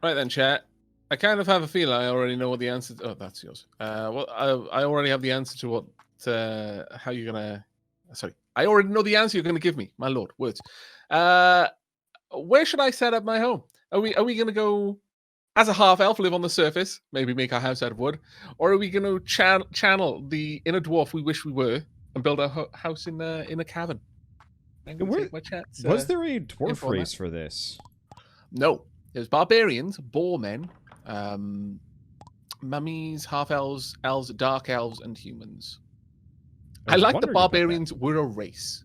Right then, chat. I kind of have a feeling I already know what the answer. Oh, that's yours. Well, I already have the answer to what. How you're gonna? Sorry, I already know the answer you're gonna give me. My lord, words. Where should I set up my home? Are we gonna go as a half elf, live on the surface, maybe make our house out of wood, or are we gonna channel the inner dwarf we wish we were and build a house in a cavern? I'm gonna take my chat's Was there a dwarf info on race that. for this? No, there's barbarians, boar men, mummies, half elves, elves, dark elves, and humans. I was like the wondering about that. barbarians were a race.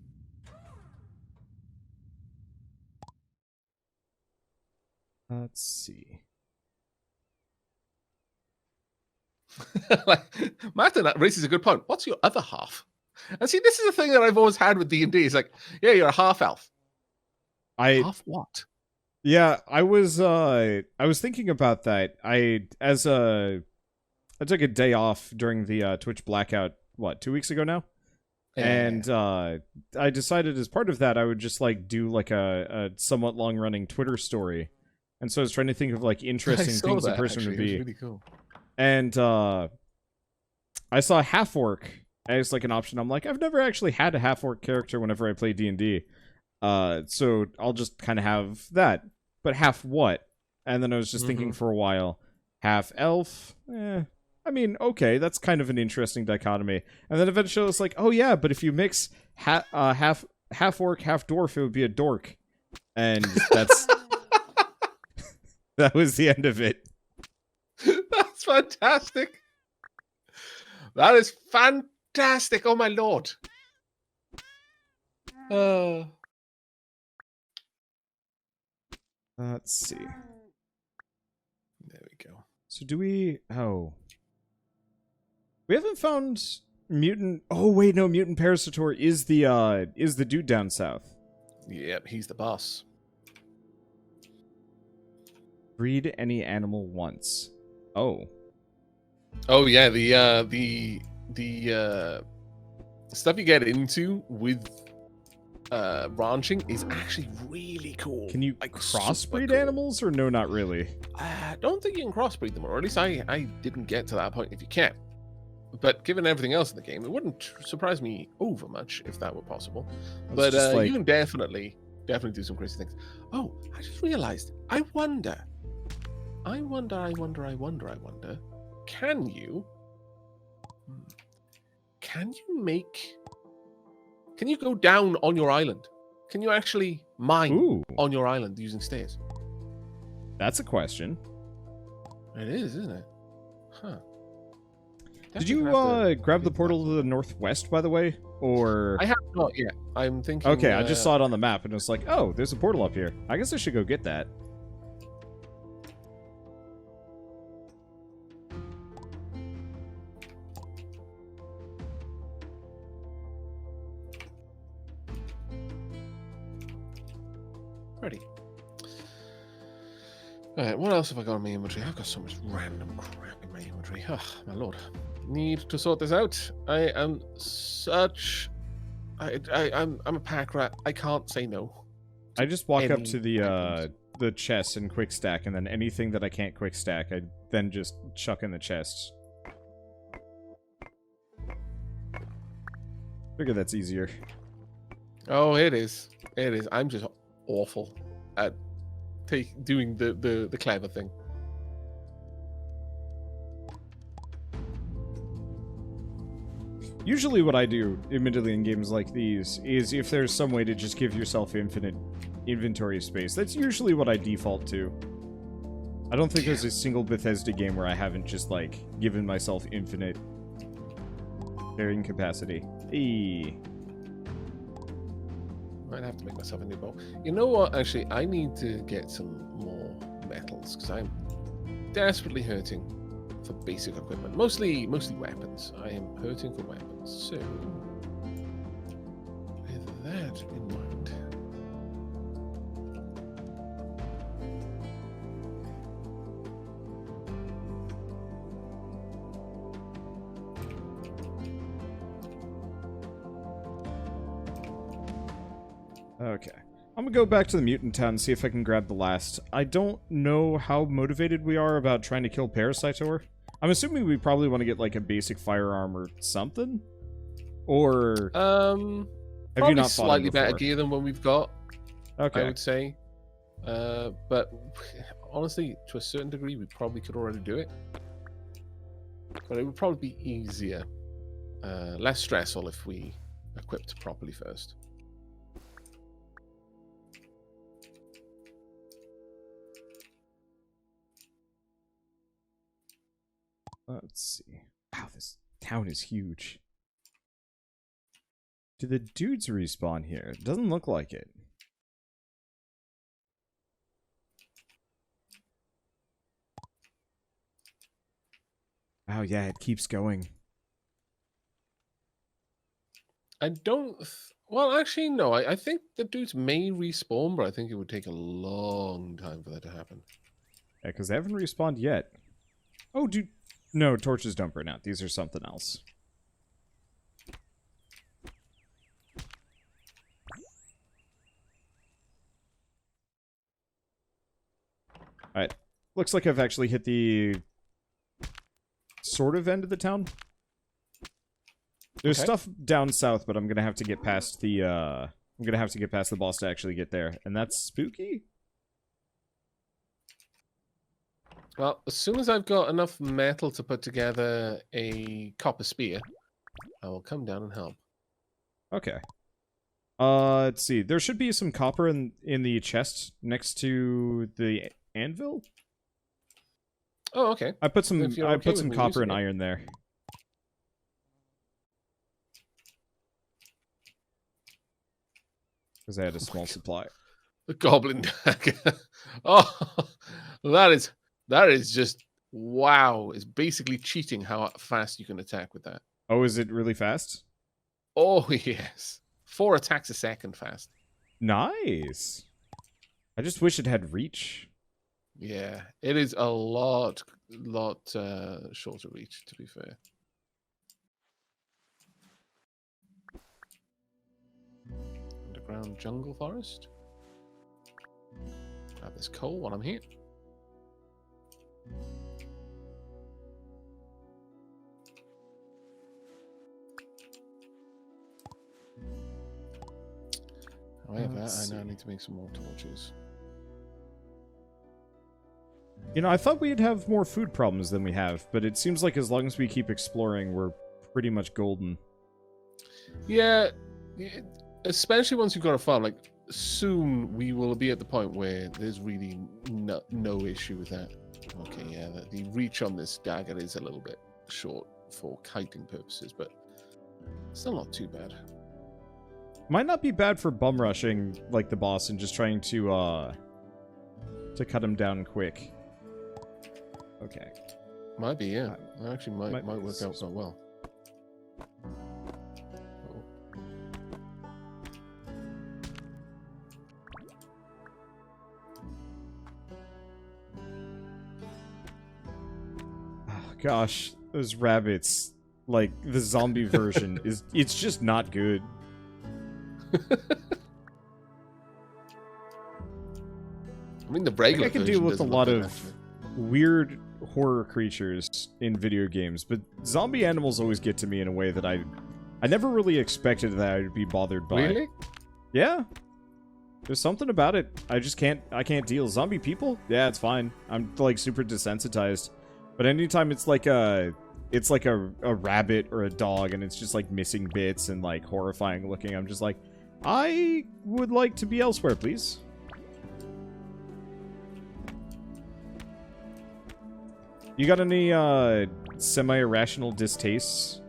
Let's see. Like, Martin, that raises a good point. What's your other half? And see, this is the thing that I've always had with D&D. It's like, yeah, you're a half elf. Half what? Yeah, I was thinking about that. I took a day off during the Twitch blackout, 2 weeks ago now? And I decided as part of that I would just like do like a somewhat long running Twitter story. And so I was trying to think of like interesting things a person would be. It was really cool. And I saw half orc as like an option. I'm like, I've never actually had a half orc character whenever I play D&D. So I'll just kind of have that. But half what? And then I was just thinking for a while, half elf? I mean, okay, that's kind of an interesting dichotomy. And then eventually I was like, oh yeah, but if you mix half orc, half dwarf, it would be a dork. And that's... that was the end of it. That's fantastic. That is fantastic. Oh my lord. Let's see. There we go. So do we... Oh. We haven't found mutant... Oh, wait, no, mutant Parasitor is the dude down south. Yep, he's the boss. Breed any animal once. Oh. Oh yeah, the stuff you get into with ranching is actually really cool. Can you like, crossbreed cool. animals or no, not really? I don't think you can crossbreed them, or at least I didn't get to that point if you can. But given everything else in the game, it wouldn't surprise me over much if that were possible. But you can definitely do some crazy things. Oh, I just realized. I wonder. Can you go down on your island? Can you actually mine on your island using stairs? That's a question. It is, isn't it? Huh. Did you grab the portal to the northwest, by the way? Or... I have not yet. I'm thinking... Okay, I just saw it on the map and it was like, oh, there's a portal up here. I guess I should go get that. Ready. Alright, what else have I got in my inventory? I've got so much random crap in my inventory. Oh, my lord. Need to sort this out. I am such... I'm a pack rat. I can't say no. I just walk up to the chest and quick stack, and then anything that I can't quick stack, I then just chuck in the chests. Figure that's easier. Oh, it is. It is. I'm just awful at doing the clever thing. Usually what I do, admittedly, in games like these, is if there's some way to just give yourself infinite inventory space. That's usually what I default to. I don't think there's a single Bethesda game where I haven't just, like, given myself infinite carrying capacity. Might have to make myself a new bow. You know what? Actually, I need to get some more metals, because I'm desperately hurting for basic equipment. Mostly weapons. I am hurting for weapons. So, with that in mind... Okay. I'm gonna go back to the mutant town and see if I can grab the last. I don't know how motivated we are about trying to kill Parasitosaur. I'm assuming we probably want to get like a basic firearm or something. Or have you probably not fought him slightly better before? gear than what we've got. Okay. I would say. But honestly, to a certain degree, we probably could already do it. But it would probably be easier, less stressful if we equipped properly first. Let's see. Wow, this town is huge. Do the dudes respawn here? It doesn't look like it. Oh yeah, it keeps going. I don't... Well, actually, no. I think the dudes may respawn, but I think it would take a long time for that to happen. Yeah, because they haven't respawned yet. Oh, dude. No, torches don't burn out. These are something else. Alright. Looks like I've actually hit the sort of end of the town. There's stuff down south, but I'm gonna have to get past the boss to actually get there. And that's spooky? Well, as soon as I've got enough metal to put together a copper spear, I will come down and help. Okay. Let's see. There should be some copper in the chest next to the anvil. Oh, okay. I put some copper and it. iron there. Because I had a small supply. The goblin dagger. Oh, that is just wow. It's basically cheating how fast you can attack with that. Oh, is it really fast? Oh yes, 4 attacks a second fast. Nice. I just wish it had reach. Yeah, it is a lot shorter reach, to be fair. Underground jungle forest. Grab this coal while I'm here. However, I now need to make some more torches. You know, I thought we'd have more food problems than we have, but it seems like as long as we keep exploring, we're pretty much golden. Yeah, especially once you've got a farm. Like, soon we will be at the point where there's really no issue with that. Okay, yeah, the reach on this dagger is a little bit short for kiting purposes, but still not too bad. Might not be bad for bum rushing like the boss and just trying to cut him down quick. Okay. Might be, yeah. That actually might work out quite well. Oh, gosh, those rabbits, like the zombie version, it's just not good. I mean, the regular I can deal with a lot of weird horror creatures in video games, but zombie animals always get to me in a way that I never really expected that I'd be bothered by. Really? Yeah. There's something about it. I can't deal. Zombie people? Yeah, it's fine. I'm like super desensitized. But anytime it's like a rabbit or a dog and it's just like missing bits and like horrifying looking, I'm just like, I would like to be elsewhere, please. You got any semi-irrational distastes?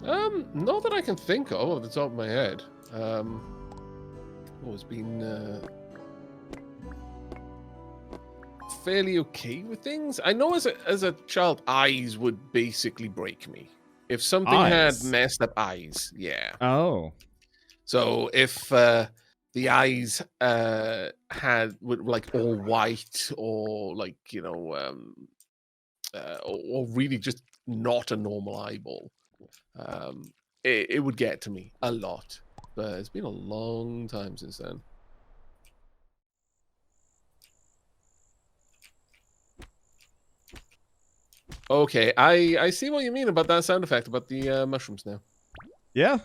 Not that I can think of off the top of my head. Always been fairly okay with things. I know as a child, eyes would basically break me. If something had messed up eyes, yeah. Oh. So if the eyes were like all white or like, you know, or really just not a normal eyeball, it would get to me a lot. But it's been a long time since then. Okay, I see what you mean about that sound effect about the mushrooms now. Yeah.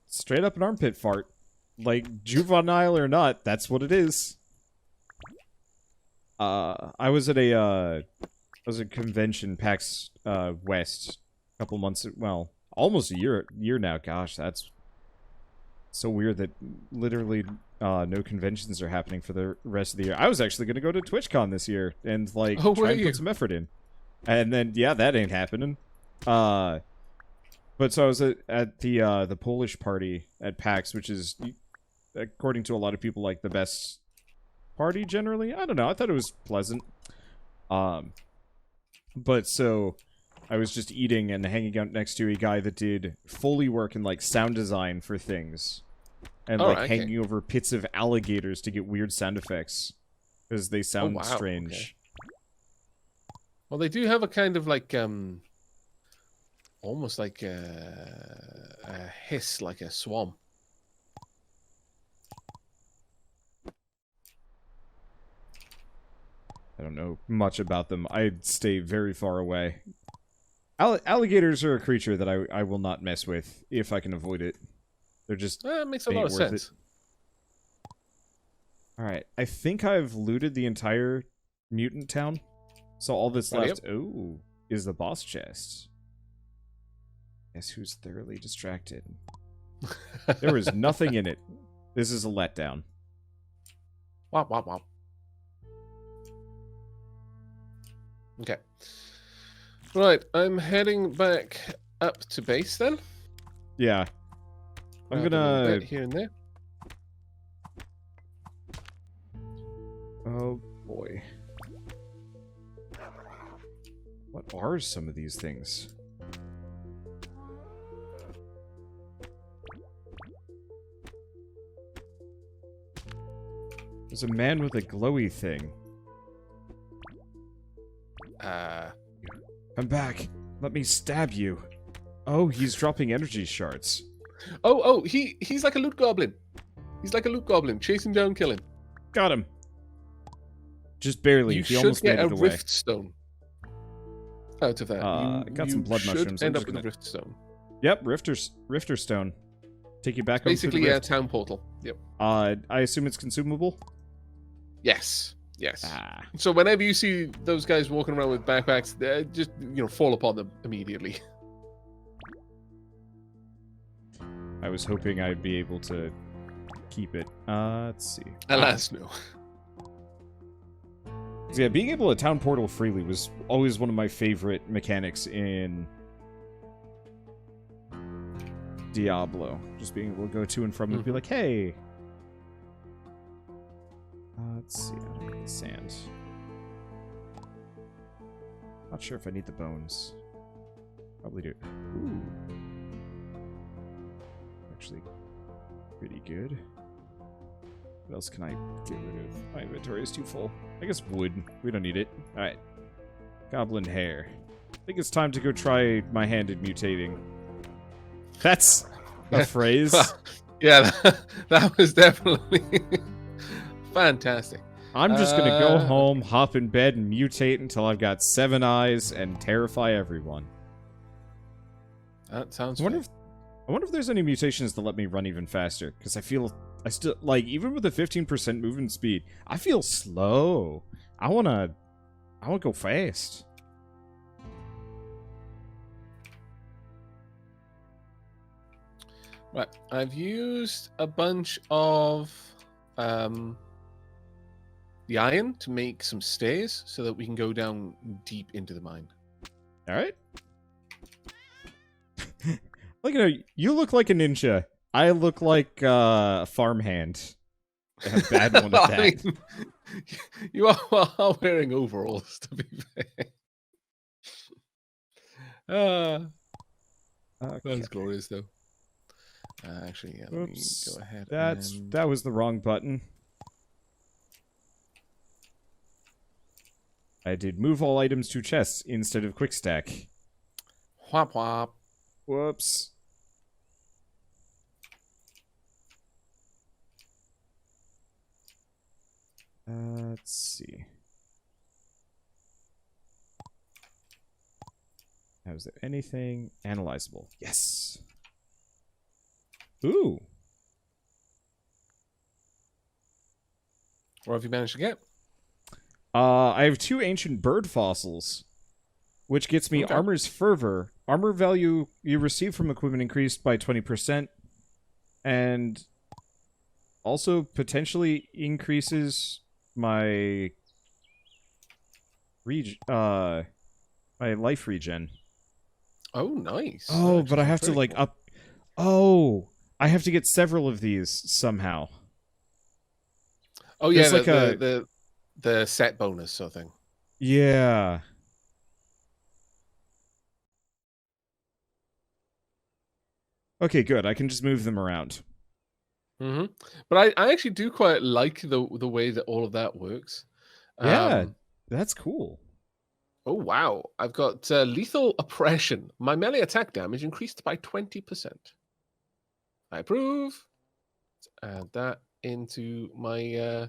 Straight up an armpit fart. Like, juvenile or not, that's what it is. I was at a convention, PAX West, a couple months, well, almost a year now. Gosh, that's so weird that literally no conventions are happening for the rest of the year. I was actually going to go to TwitchCon this year and like Oh, try were and you? put some effort in. And then yeah, that ain't happening. But so I was at the Polish party at PAX, which is, according to a lot of people, like the best party generally. I don't know. I thought it was pleasant. But so I was just eating and hanging out next to a guy that did Foley work and like sound design for things, and All like right, okay. hanging over pits of alligators to get weird sound effects because they sound wow, strange. okay. Well, they do have a kind of like almost like a hiss, like a swan. I don't know much about them. I'd stay very far away. Alligators are a creature that I will not mess with if I can avoid it. They're just That makes a ain't lot of worth sense. it. Alright, I think I've looted the entire mutant town. So all that's left, oh, is the boss chest. Guess who's thoroughly distracted? There was nothing in it. This is a letdown. Wop, wop, wop. Okay. Right, I'm heading back up to base then. Yeah. I'm Grab a little gonna... bit here and there. Oh, boy. What are some of these things? There's a man with a glowy thing. I'm back. Let me stab you. Oh, he's dropping energy shards. Oh, he's like a loot goblin. He's like a loot goblin, chasing down, killing. Got him. Just barely. You He should almost get made a it away. rift stone out of that. I got some blood should mushrooms. I'm end up just with a gonna... rift stone. Yep, Rifter Stone. Take you back home through the Basically, a rift. town portal. Yep. I assume it's consumable? Yes. Yes. Ah. So whenever you see those guys walking around with backpacks, just fall upon them immediately. I was hoping I'd be able to keep it. Let's see. Alas, no. So yeah, being able to town portal freely was always one of my favorite mechanics in Diablo. Just being able to go to and from and be like, hey. Let's see. I don't need the sand. Not sure if I need the bones. Probably do. Ooh. Actually, pretty good. What else can I get rid of? My inventory is too full. I guess wood. We don't need it. Alright. Goblin hair. I think it's time to go try my hand at mutating. That's a phrase. Well, yeah, that was definitely fantastic. I'm just gonna go home, hop in bed, and mutate until I've got 7 eyes and terrify everyone. That sounds I wonder if there's any mutations that let me run even faster, because I still, like, even with a 15% movement speed, I feel slow. I wanna go fast. Right, I've used a bunch of the iron to make some stairs so that we can go down deep into the mine. All right. Look, you look like a ninja. I look like a farmhand. A bad one at that. I mean, you are wearing overalls, to be fair. That's glorious, though. Actually, yeah, let me go ahead. That was the wrong button. I did move all items to chests instead of quick stack. Whop whop. Whoops. Let's see. Now, is there anything analyzable? Yes. Ooh. What have you managed to get? I have 2 ancient bird fossils, which gets me Okay. Armor's Fervor. Armor value you receive from equipment increased by 20%, and also potentially increases my my life regen. Oh, nice. Oh, That but I actually have sounds to very like cool. up. Oh, I have to get several of these somehow. Oh yeah, There's like a the set bonus sort of thing. yeah. Okay, good. I can just move them around. Hmm. But I actually do quite like the way that all of that works. Yeah, Um, that's cool. oh wow, I've got lethal oppression. My melee attack damage increased by 20%. I approve. Let's add that into my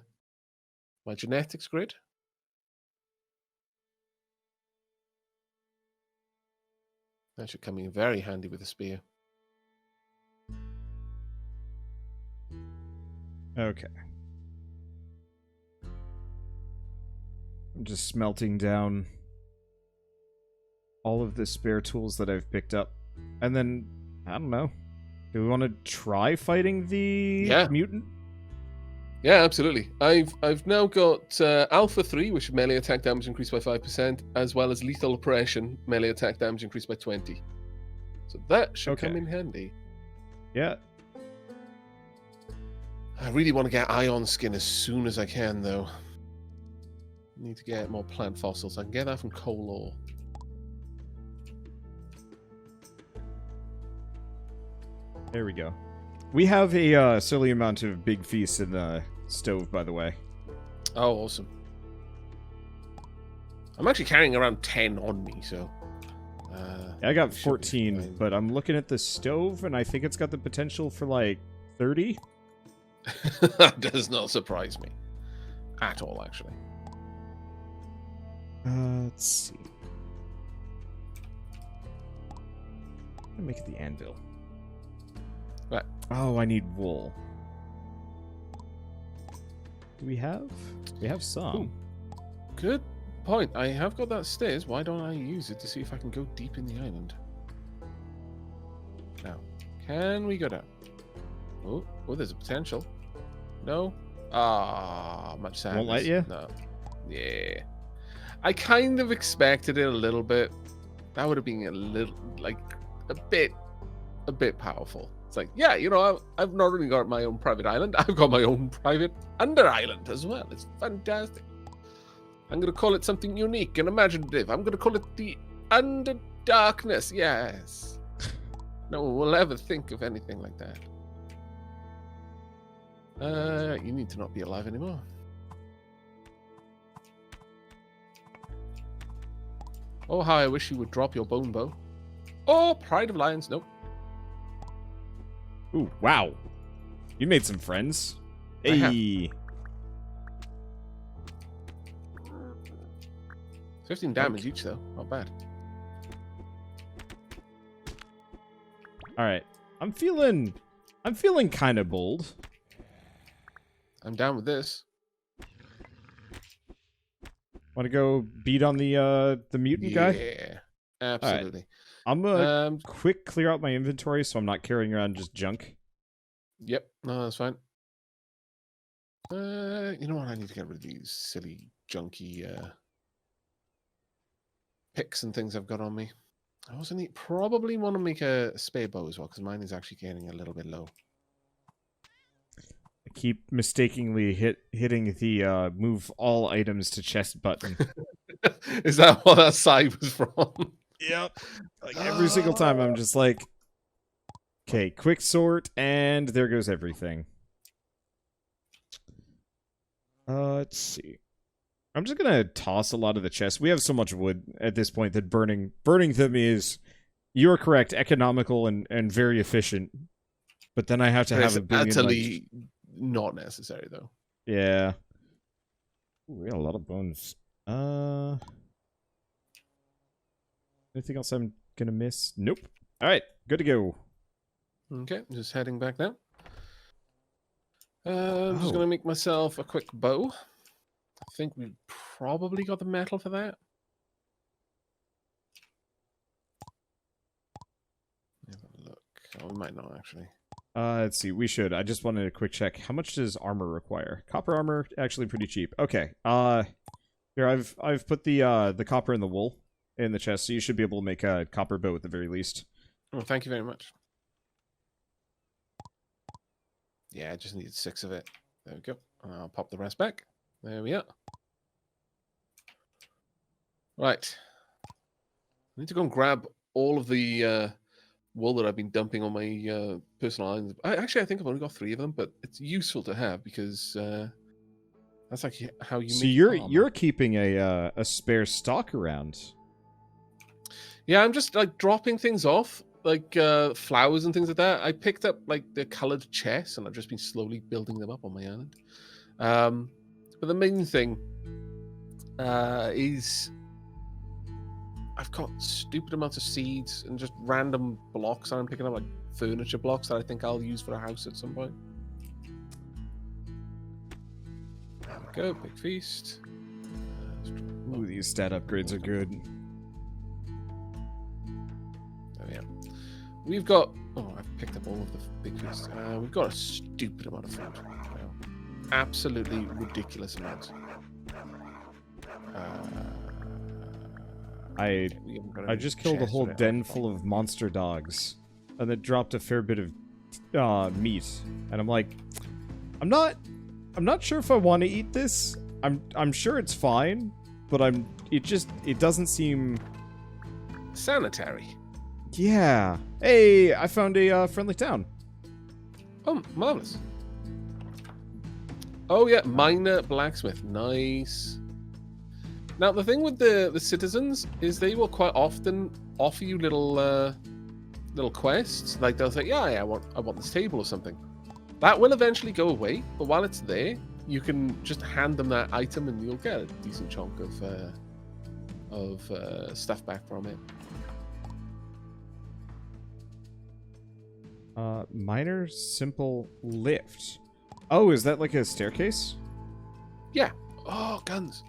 my genetics grid. That should come in very handy with a spear. Okay. I'm just smelting down all of the spare tools that I've picked up. And then, I don't know. Do we want to try fighting the Yeah. mutant? Yeah, absolutely. I've now got Alpha 3, which is melee attack damage increased by 5%, as well as lethal oppression, melee attack damage increased by 20. So that should come in handy. Yeah. I really want to get ion skin as soon as I can, though. Need to get more plant fossils. I can get that from coal ore. There we go. We have a silly amount of big feasts in the stove, by the way. Oh, awesome. I'm actually carrying around 10 on me, so... I got should be 14, fine. but I'm looking at the stove, and I think it's got the potential for, like, 30? That does not surprise me. At all, actually. Let's see. I'm gonna make it the anvil. Right. Oh, I need wool. Do we have? We have some. Ooh. Good point. I have got that stairs. Why don't I use it to see if I can go deep in the island? Now, can we go down? Oh, there's a potential. No? Ah, much sadness. Won't let you? No. Yeah. I kind of expected it a little bit. That would have been a little, like, a bit powerful. It's like, yeah, you know, I've not only got my own private island, I've got my own private under island as well. It's fantastic. I'm going to call it something unique and imaginative. I'm going to call it the Underdarkness. Yes. No one will ever think of anything like that. You need to not be alive anymore. Oh, how I wish you would drop your bone bow. Oh, Pride of Lions. Nope. Ooh, wow. You made some friends. I have. Hey. 15 damage each, though. Not bad. All right. I'm feeling kind of bold. I'm down with this. Want to go beat on the mutant guy? Yeah, absolutely. Right. I'm gonna quick clear out my inventory so I'm not carrying around just junk. Yep, no, that's fine. You know what? I need to get rid of these silly, junky picks and things I've got on me. I also probably want to make a spare bow as well because mine is actually getting a little bit low. I keep mistakenly hitting the move all items to chest button. Is that what that side was from? Yep. Like every single time I'm just like, okay, quick sort, and there goes everything. Let's see. I'm just gonna toss a lot of the chests. We have so much wood at this point that burning them is, you're correct, economical and very efficient. But then I have to have a billion. Utterly not necessary, though. Yeah. Ooh, we got a lot of bones. Anything else I'm gonna miss? Nope. All right, good to go. Okay, just heading back now. I'm just Oh. gonna make myself a quick bow. I think we probably got the metal for that. Have a look. Oh, we might not actually. Let's see. We should. I just wanted a quick check. How much does armor require? Copper armor, actually pretty cheap. Okay. Here I've put the copper and the wool in the chest, so you should be able to make a copper bow at the very least. Oh, thank you very much. Yeah, I just needed 6 of it. There we go. And I'll pop the rest back. There we are. Right. I need to go and grab all of the wool that I've been dumping on my personal islands. I think I've only got 3 of them, but it's useful to have because that's like how you So make you're keeping a spare stock around. Yeah, I'm just like dropping things off, like flowers and things like that. I picked up like the colored chests, and I've just been slowly building them up on my island. But the main thing is I've got stupid amounts of seeds and just random blocks that I'm picking up, like furniture blocks that I think I'll use for a house at some point. There we go, big feast. Ooh, these stat upgrades are good. There we are. We've got... Oh, I've picked up all of the big feasts. We've got a stupid amount of food. Absolutely ridiculous amounts. I just killed a whole den full of monster dogs, and it dropped a fair bit of meat. And I'm like, I'm not sure if I want to eat this. I'm sure it's fine, but it doesn't seem sanitary. Yeah. Hey, I found a friendly town. Oh, marvelous. Oh yeah, minor blacksmith. Nice. Now the thing with the citizens is they will quite often offer you little quests. Like they'll say, yeah, I want this table or something. That will eventually go away, but while it's there, you can just hand them that item and you'll get a decent chunk of stuff back from it. Minor simple lift. Oh, is that like a staircase? Yeah. Oh, guns.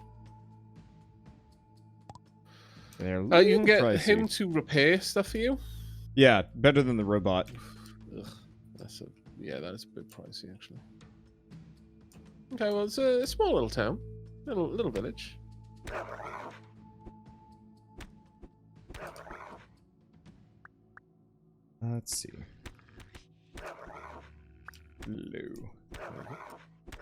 You can get him to repair stuff for you. Yeah, better than the robot. Ugh, that is a bit pricey actually. Okay, well it's a small little town, little village. Let's see. Hello.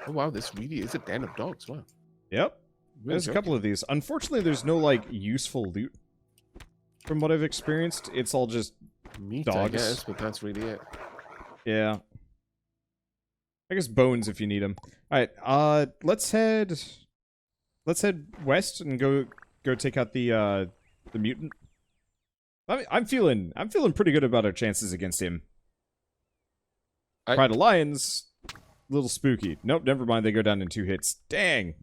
Oh wow, this really is a den of dogs. Wow. Yep. There's a couple of these. Unfortunately, there's no like useful loot. From what I've experienced, it's all just meat, dogs. I guess, but that's really it. Yeah. I guess bones if you need them. All right. Let's head west and go take out the mutant. I'm feeling pretty good about our chances against him. Pride of Lions, a little spooky. Nope, never mind. They go down in 2 hits. Dang.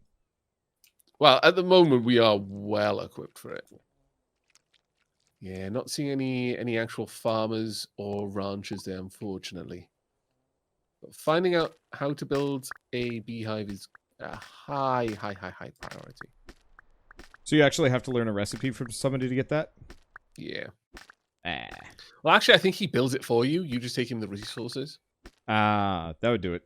Well, at the moment we are well equipped for it. Yeah, not seeing any actual farmers or ranchers there, unfortunately. But finding out how to build a beehive is a high priority. So you actually have to learn a recipe from somebody to get that? Yeah. Ah. Well, actually, I think he builds it for you. You just take him the resources. Ah, that would do it.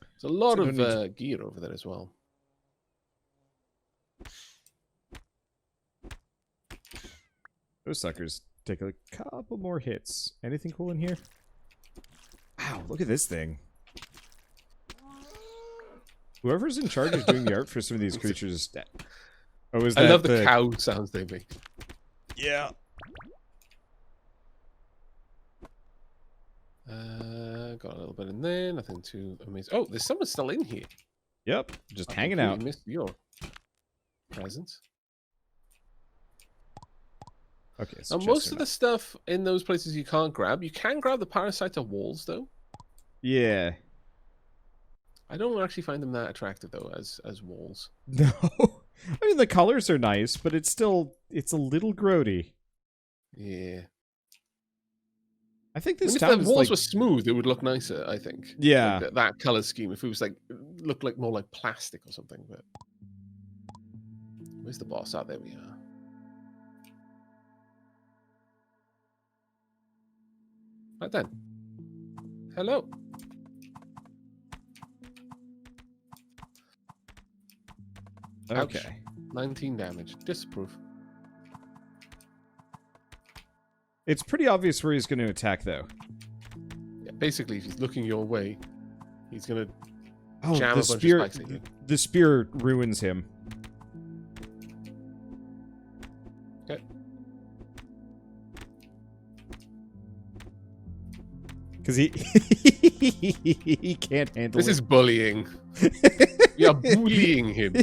There's a lot of gear over there as well. Those suckers take a couple more hits. Anything cool in here? Wow, look at this thing. Whoever's in charge of doing the art for some of these creatures... Oh, is that I love the cow sounds they make. Yeah. Got a little bit in there. Nothing too amazing. Oh, there's someone still in here. Yep, just hanging out. Missed your presence. Okay, so most of the stuff in those places you can't grab. You can grab the parasite of walls, though. Yeah. I don't actually find them that attractive, though, as walls. No. I mean, the colors are nice, but it's a little grody. Yeah. I think I this mean, if town the is walls like... were smooth, it would look nicer, I think. Yeah. Like that color scheme, if it was like, looked like more like plastic or something. But where's the boss? Oh, there we are. Right then. Hello. Okay. Ouch. 19 damage. Disapprove. It's pretty obvious where he's going to attack, though. Yeah, basically, if he's looking your way, he's going to Oh, jam the a bunch spear, of spikes at you. the spear ruins him. Okay. Because he he can't handle This it. is bullying. You're bullying him.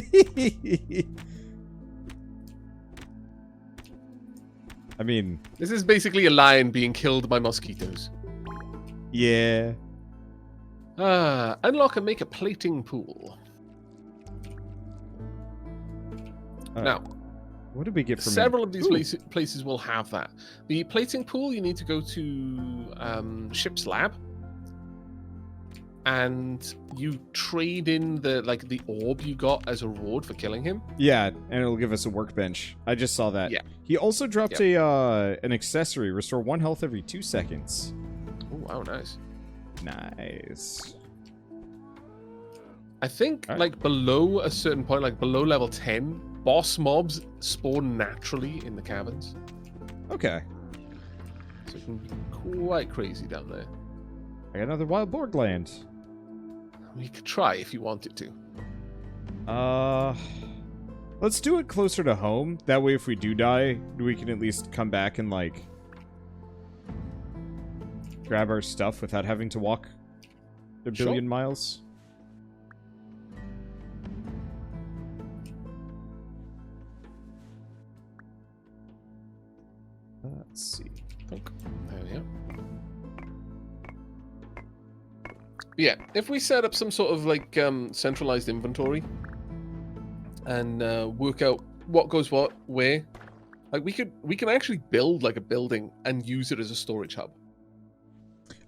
I mean... This is basically a lion being killed by mosquitoes. Yeah. Unlock and make a plating pool. Now, what did we get from several him? of these places will have that. The plating pool, you need to go to Ship's Lab. And you trade in the orb you got as a reward for killing him. Yeah, and it'll give us a workbench. I just saw that. Yeah. He also dropped an accessory. Restore 1 health every 2 seconds. Oh, wow, nice. Nice. I think, below a certain point, like below level 10, boss mobs spawn naturally in the caverns. Okay. So it can be quite crazy down there. I got another wild boar gland. You could try if you wanted to. Let's do it closer to home. That way, if we do die, we can at least come back and, grab our stuff without having to walk a billion miles. Let's see. There we go. Yeah, if we set up some sort of centralized inventory and work out what goes where, we can actually build a building and use it as a storage hub.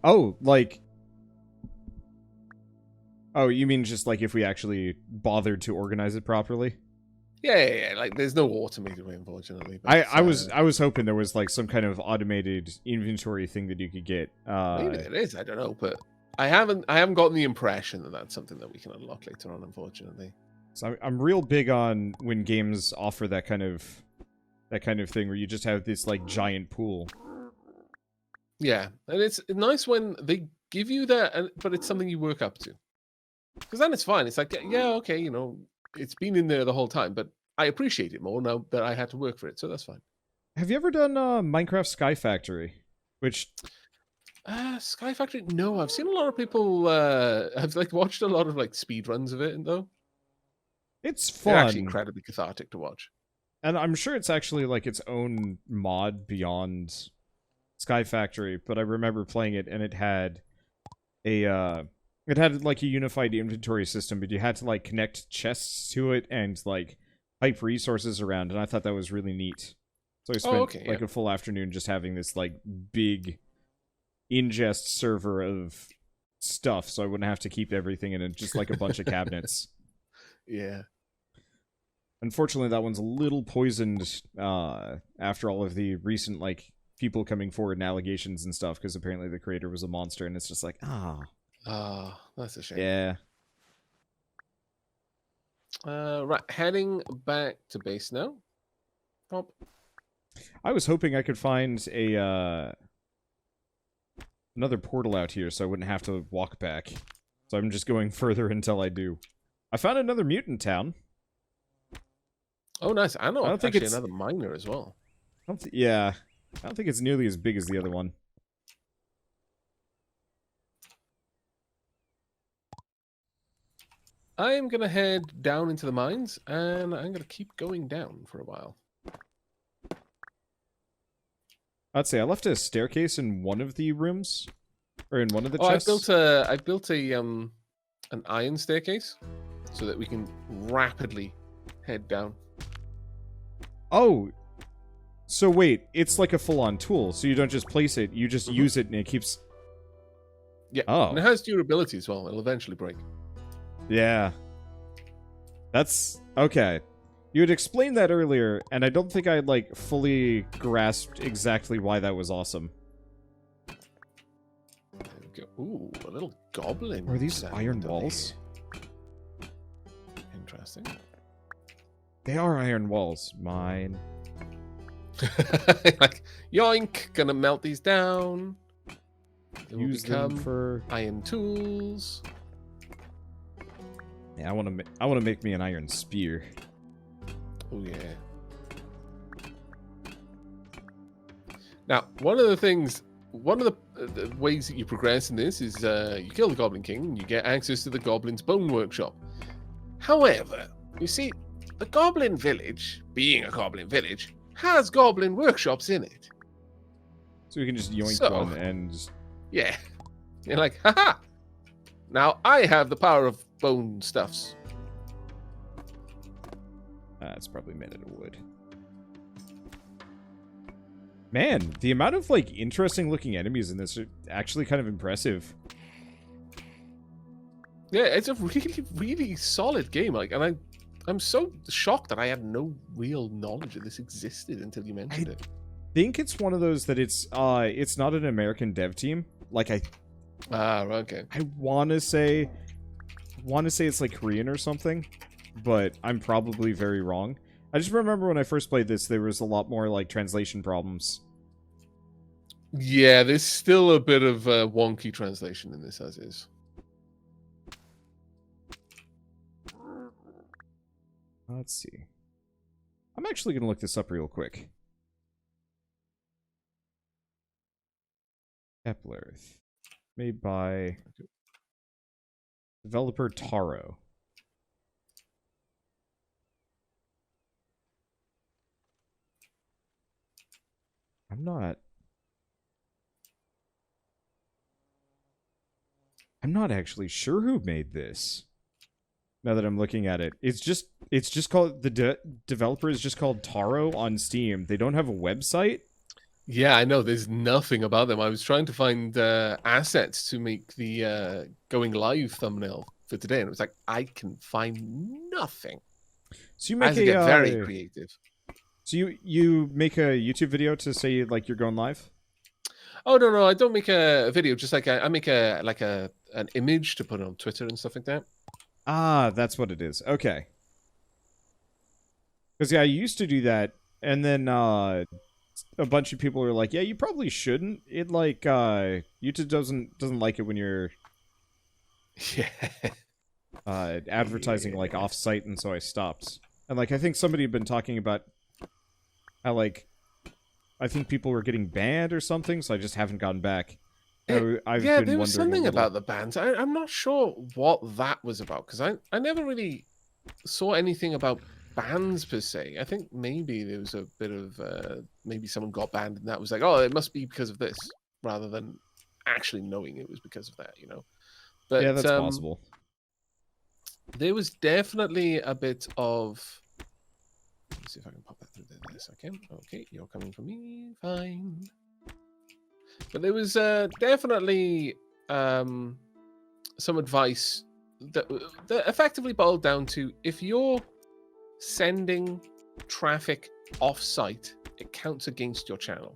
Oh, oh, you mean just if we actually bothered to organize it properly? Yeah. There's no automated way, unfortunately. But, I was hoping there was some kind of automated inventory thing that you could get. Maybe there is. I don't know, but I haven't gotten the impression that that's something that we can unlock later on, unfortunately. So I'm real big on when games offer that kind of thing where you just have this giant pool. Yeah, and it's nice when they give you that, but it's something you work up to. Because then it's fine. It's yeah, okay, it's been in there the whole time, but I appreciate it more now that I had to work for it, so that's fine. Have you ever done Minecraft Sky Factory? Which... Sky Factory? No, I've seen a lot of people. I've watched a lot of speed runs of it, though. It's fun. It's actually incredibly cathartic to watch. And I'm sure it's actually its own mod beyond Sky Factory, but I remember playing it and it had a unified inventory system, but you had to connect chests to it and pipe resources around, and I thought that was really neat. So I spent a full afternoon just having this big ingest server of stuff, so I wouldn't have to keep everything in just a bunch of cabinets. Yeah. Unfortunately, that one's a little poisoned after all of the recent people coming forward and allegations and stuff, because apparently the creator was a monster, and it's just that's a shame. Yeah. Right, heading back to base now. Pop. I was hoping I could find another portal out here so I wouldn't have to walk back. So I'm just going further until I do. I found another mutant town. Oh, nice. I don't think it's another another miner as well. I don't think it's nearly as big as the other one. I am going to head down into the mines, and I'm going to keep going down for a while. I'd say I left a staircase in one of the rooms, or in one of the chests. I built an iron staircase so that we can rapidly head down. Oh, so wait, it's like a full-on tool. So you don't just place it, you just use it and it keeps... Yeah, Oh. and it has durability as well. It'll eventually break. Yeah. That's... Okay. You had explained that earlier, and I don't think I had, like, fully grasped exactly why that was awesome. There we go. Ooh, a little goblin. Are these sound iron under walls? there. Interesting. They are iron walls. Mine. Like, yoink, gonna melt these down. They will Use them become for... iron tools. Yeah, I want to make me an iron spear. Oh yeah. Now, one of the ways that you progress in this is you kill the Goblin King and you get access to the Goblin's Bone Workshop. However, you see, the Goblin Village, being a Goblin Village, has Goblin Workshops in it. So we can just yoink So- one and just... Yeah. You're like, haha! Now I have the power of bone stuffs. It's probably made out of wood. Man, the amount of, like, interesting looking enemies in this are actually kind of impressive. Yeah, it's a really, really solid game. Like, and I'm so shocked that I had no real knowledge that this existed until you mentioned it. I think it's one of those that it's not an American dev team. Like, Okay. I want to say it's like Korean or something, but I'm probably very wrong. I just remember when I first played this, there was a lot more like translation problems. Yeah, there's still a bit of wonky translation in this as is. Let's see. I'm actually going to look this up real quick. Keplerth. Made by developer Taro. I'm not actually sure who made this. Now that I'm looking at it, it's just called developer is just called Taro on Steam. They don't have a website. Yeah, I know. There's nothing about them. I was trying to find assets to make the going live thumbnail for today, and it was like I can find nothing. So you I make have to get very creative. So you make a YouTube video to say like you're going live? Oh no, I don't make a video. Just like I make an image to put on Twitter and stuff like that. Ah, that's what it is. Okay. Because yeah, I used to do that, and then a bunch of people were like, "Yeah, you probably shouldn't. It like YouTube doesn't like it when you're Yeah. advertising like off-site," and so I stopped. And like I think somebody had been talking about how like I think people were getting banned or something, so I just haven't gone back. There was something about the bans. I'm not sure what that was about because I never really saw anything about bans per se. I think maybe there was a bit of maybe someone got banned and that was like, oh, it must be because of this, rather than actually knowing it was because of that, you know. But yeah, that's possible. There was definitely a bit of. Let's see if I can pop that through there. Yes, I can. Okay, you're coming for me. Fine. But there was definitely some advice that effectively boiled down to if you're sending traffic off-site, it counts against your channel.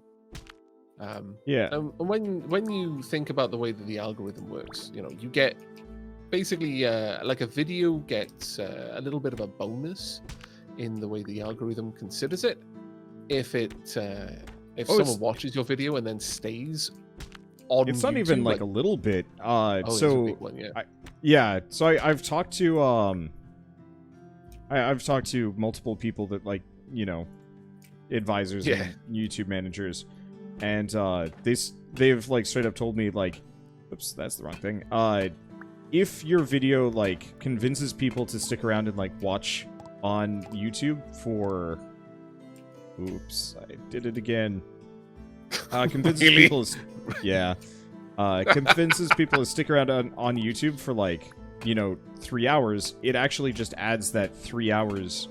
Yeah. And when you think about the way that the algorithm works, you know, you get basically like a video gets a little bit of a bonus in the way the algorithm considers it. If someone watches your video and then stays on it's not YouTube, even like a little bit. it's a big one, yeah. So I've talked to I've talked to multiple people that like, you know, advisors and YouTube managers, and they've like straight up told me like, oops, that's the wrong thing. If your video like convinces people to stick around and like watch on YouTube for, oops, I did it again. Convinces Really? people, convinces people to stick around on YouTube for like, you know, 3 hours. It actually just adds that 3 hours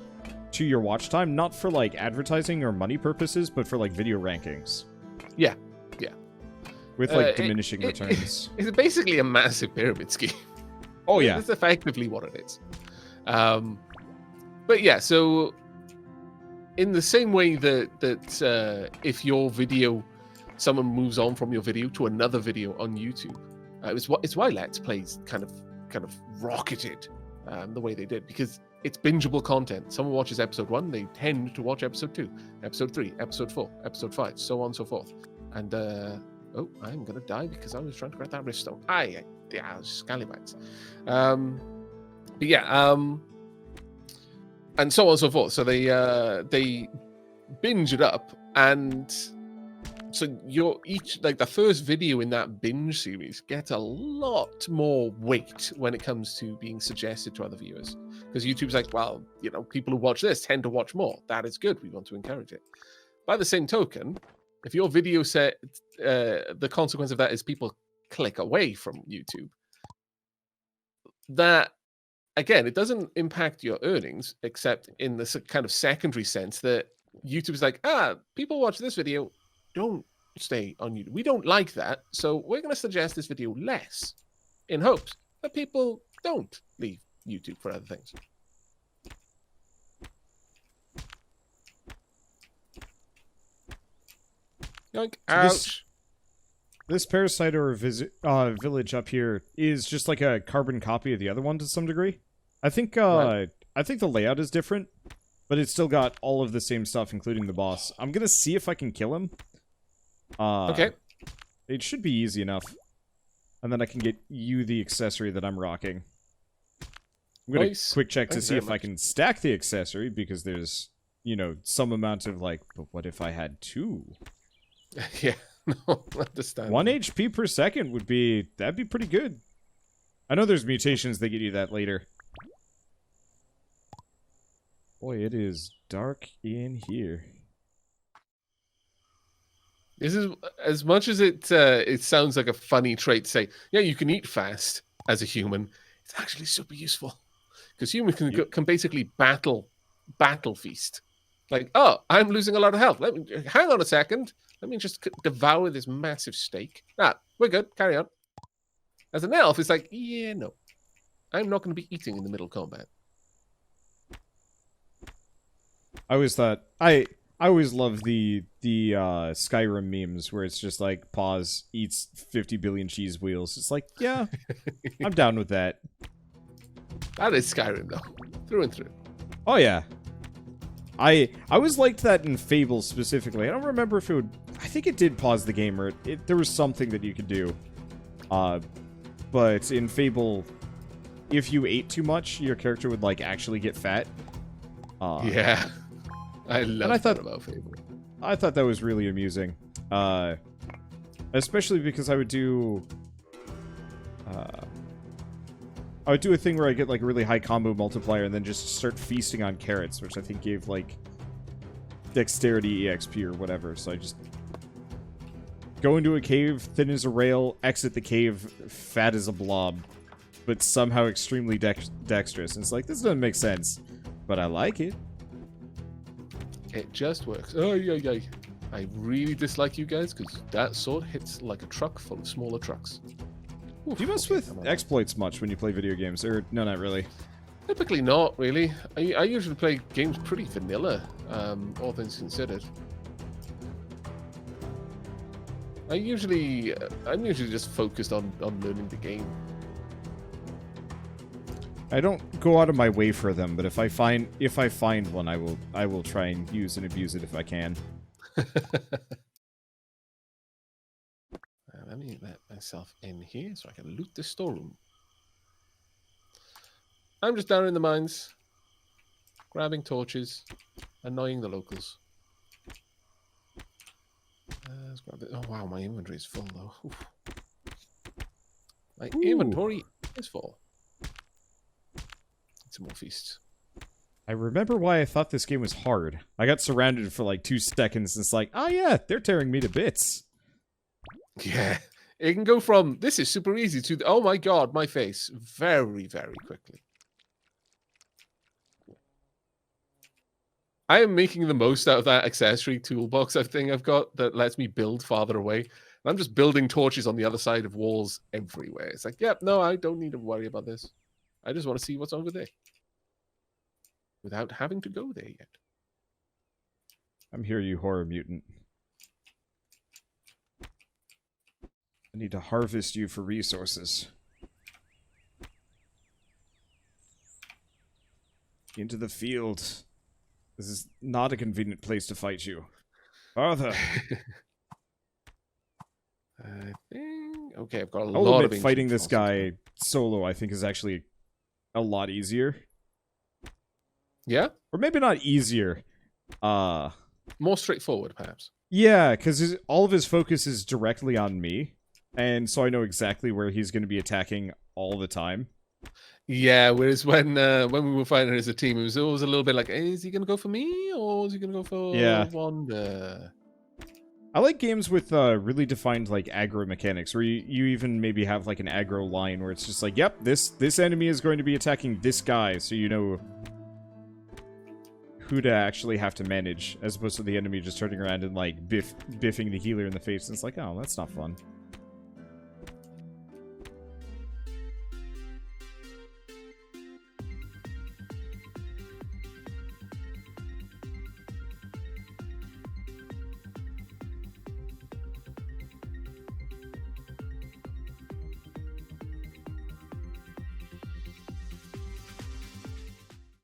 to your watch time, not for like advertising or money purposes, but for like video rankings. Yeah. With like diminishing returns. It's basically a massive pyramid scheme. Oh yeah. That's effectively what it is. But yeah, so in the same way that if your video, someone moves on from your video to another video on YouTube, it's why Let's Plays kind of rocketed the way they did, because it's bingeable content. Someone watches episode 1, they tend to watch episode 2, episode 3, episode 4, episode 5, so on and so forth. And oh, I'm gonna die because I was trying to grab that wriststone. Scallywags. But yeah, and so on and so forth. So they binge it up, and so you're each like the first video in that binge series gets a lot more weight when it comes to being suggested to other viewers, because YouTube's like, well, you know, people who watch this tend to watch more. That is good. We want to encourage it. By the same token, if your video set, the consequence of that is people click away from YouTube, that, again, it doesn't impact your earnings, except in this kind of secondary sense that YouTube's like, people watch this video, don't stay on YouTube. We don't like that, so we're going to suggest this video less, in hopes that people don't leave YouTube for other things. Yoink. Ouch. This parasite or village up here is just like a carbon copy of the other one to some degree. I think Right. I think the layout is different, but it's still got all of the same stuff, including the boss. I'm gonna see if I can kill him. Okay. It should be easy enough, and then I can get you the accessory that I'm rocking. I'm gonna quick check to see if I can stack the accessory, because there's, you know, some amount of like, but what if I had 2? Yeah, no, understand. 1 HP per second that'd be pretty good. I know there's mutations that get you that later. Boy, it is dark in here. This is, as much as it sounds like a funny trait to say, yeah, you can eat fast as a human. It's actually super useful, because humans can basically battle feast. Like, oh, I'm losing a lot of health. Hang on a second. Let me just devour this massive steak. We're good. Carry on. As an elf, it's like, yeah, no. I'm not going to be eating in the middle of combat. I always thought I always loved the Skyrim memes where it's just like pause eats 50 billion cheese wheels. It's like, yeah, I'm down with that. That is Skyrim though, through and through. Oh yeah. I always liked that in Fable specifically. I don't remember if it would. I think it did pause the game, or there was something that you could do. But in Fable, if you ate too much, your character would like actually get fat. Yeah, I love that about Fable. I thought that was really amusing, especially because I would do a thing where I get like a really high combo multiplier and then just start feasting on carrots, which I think gave like dexterity EXP or whatever. So I just go into a cave, thin as a rail, exit the cave, fat as a blob, but somehow extremely dexterous. And it's like, this doesn't make sense, but I like it. It just works. Oh, yeah. I really dislike you guys, because that sword hits like a truck full of smaller trucks. Oof, do you mess with exploits much when you play video games? Or, no, not really. Typically not, really. I usually play games pretty vanilla, all things considered. I'm usually just focused on learning the game. I don't go out of my way for them, but if I find one, I will try and use and abuse it if I can. Let me let myself in here so I can loot the storeroom. I'm just down in the mines, grabbing torches, annoying the locals. Let's grab it. Oh wow, my inventory is full though. Oof. My inventory is full. Some more feasts. I remember why I thought this game was hard. I got surrounded for like 2 seconds and it's like, oh yeah, they're tearing me to bits. Yeah, it can go from this is super easy to oh my god, my face, very, very quickly. I am making the most out of that accessory toolbox thing I've got that lets me build farther away. And I'm just building torches on the other side of walls everywhere. It's like, yep, no, I don't need to worry about this. I just want to see what's over there. Without having to go there yet. I'm here, you horror mutant. I need to harvest you for resources. Into the field. This is not a convenient place to fight you. Farther. I think... Okay, I've got a I'll lot admit of fighting this fossils. guy solo, I think, is actually a lot easier. Yeah? Or maybe not easier. More straightforward, perhaps. Yeah, because all of his focus is directly on me. And so I know exactly where he's going to be attacking all the time. Yeah, whereas when we were fighting as a team, it was always a little bit like, hey, is he going to go for me? Or is he going to go for Wander? I like games with really defined like aggro mechanics, where you even maybe have like an aggro line where it's just like, yep, this enemy is going to be attacking this guy, so you know who to actually have to manage, as opposed to the enemy just turning around and like biffing the healer in the face. And it's like, oh, that's not fun.